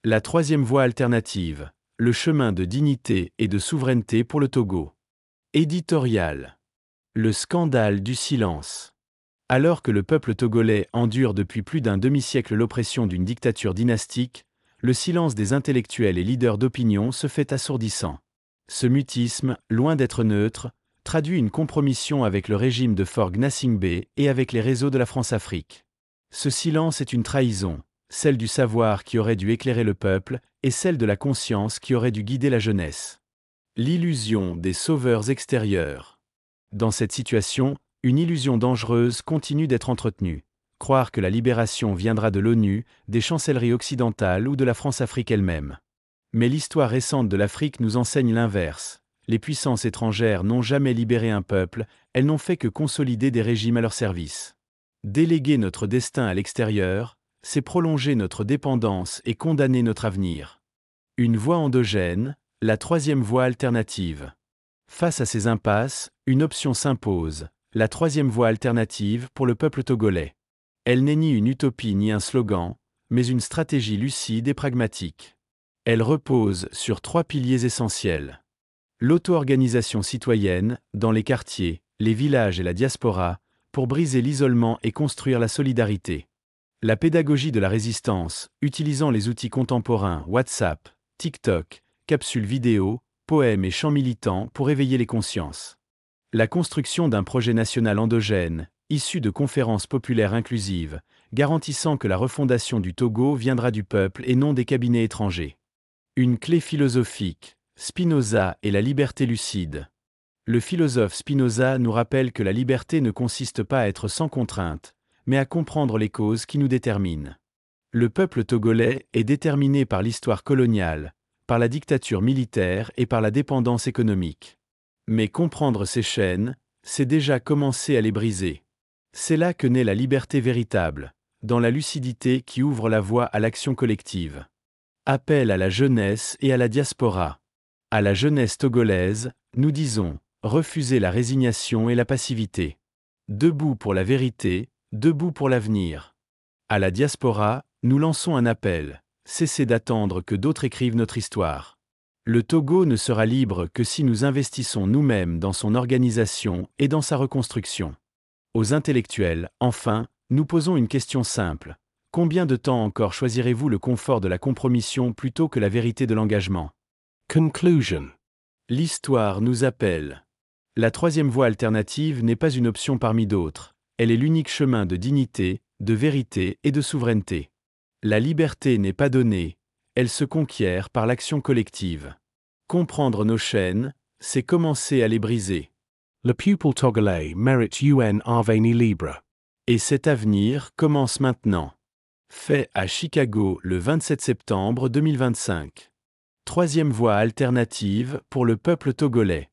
La troisième voie alternative, le chemin de dignité et de souveraineté pour le Togo. Éditorial. Le scandale du silence. Alors que le peuple togolais endure depuis plus d'un demi-siècle l'oppression d'une dictature dynastique, le silence des intellectuels et leaders d'opinion se fait assourdissant. Ce mutisme, loin d'être neutre, traduit une compromission avec le régime de Faure Gnassingbé et avec les réseaux de la France-Afrique. Ce silence est une trahison, celle du savoir qui aurait dû éclairer le peuple, et celle de la conscience qui aurait dû guider la jeunesse. L'illusion des sauveurs extérieurs. Dans cette situation, une illusion dangereuse continue d'être entretenue. Croire que la libération viendra de l'ONU, des chancelleries occidentales ou de la France-Afrique elle-même. Mais l'histoire récente de l'Afrique nous enseigne l'inverse. Les puissances étrangères n'ont jamais libéré un peuple, elles n'ont fait que consolider des régimes à leur service. Déléguer notre destin à l'extérieur, c'est prolonger notre dépendance et condamner notre avenir. Une voie endogène, la troisième voie alternative. Face à ces impasses, une option s'impose, la troisième voie alternative pour le peuple togolais. Elle n'est ni une utopie ni un slogan, mais une stratégie lucide et pragmatique. Elle repose sur 3 piliers essentiels. L'auto-organisation citoyenne, dans les quartiers, les villages et la diaspora, pour briser l'isolement et construire la solidarité. La pédagogie de la résistance, utilisant les outils contemporains WhatsApp, TikTok, capsules vidéo, poèmes et chants militants pour éveiller les consciences. La construction d'un projet national endogène, issu de conférences populaires inclusives, garantissant que la refondation du Togo viendra du peuple et non des cabinets étrangers. Une clé philosophique, Spinoza et la liberté lucide. Le philosophe Spinoza nous rappelle que la liberté ne consiste pas à être sans contrainte, mais à comprendre les causes qui nous déterminent. Le peuple togolais est déterminé par l'histoire coloniale, par la dictature militaire et par la dépendance économique. Mais comprendre ces chaînes, c'est déjà commencer à les briser. C'est là que naît la liberté véritable, dans la lucidité qui ouvre la voie à l'action collective. Appel à la jeunesse et à la diaspora. À la jeunesse togolaise, nous disons, refusez la résignation et la passivité. Debout pour la vérité, debout pour l'avenir. À la diaspora, nous lançons un appel, cessez d'attendre que d'autres écrivent notre histoire. Le Togo ne sera libre que si nous investissons nous-mêmes dans son organisation et dans sa reconstruction. Aux intellectuels, enfin, nous posons une question simple. Combien de temps encore choisirez-vous le confort de la compromission plutôt que la vérité de l'engagement? Conclusion. L'histoire nous appelle. La troisième voie alternative n'est pas une option parmi d'autres. Elle est l'unique chemin de dignité, de vérité et de souveraineté. La liberté n'est pas donnée, elle se conquiert par l'action collective. Comprendre nos chaînes, c'est commencer à les briser. Le peuple togolais mérite un avenir libre. Et cet avenir commence maintenant. Fait à Chicago le 27 septembre 2025. Troisième voie alternative pour le peuple togolais.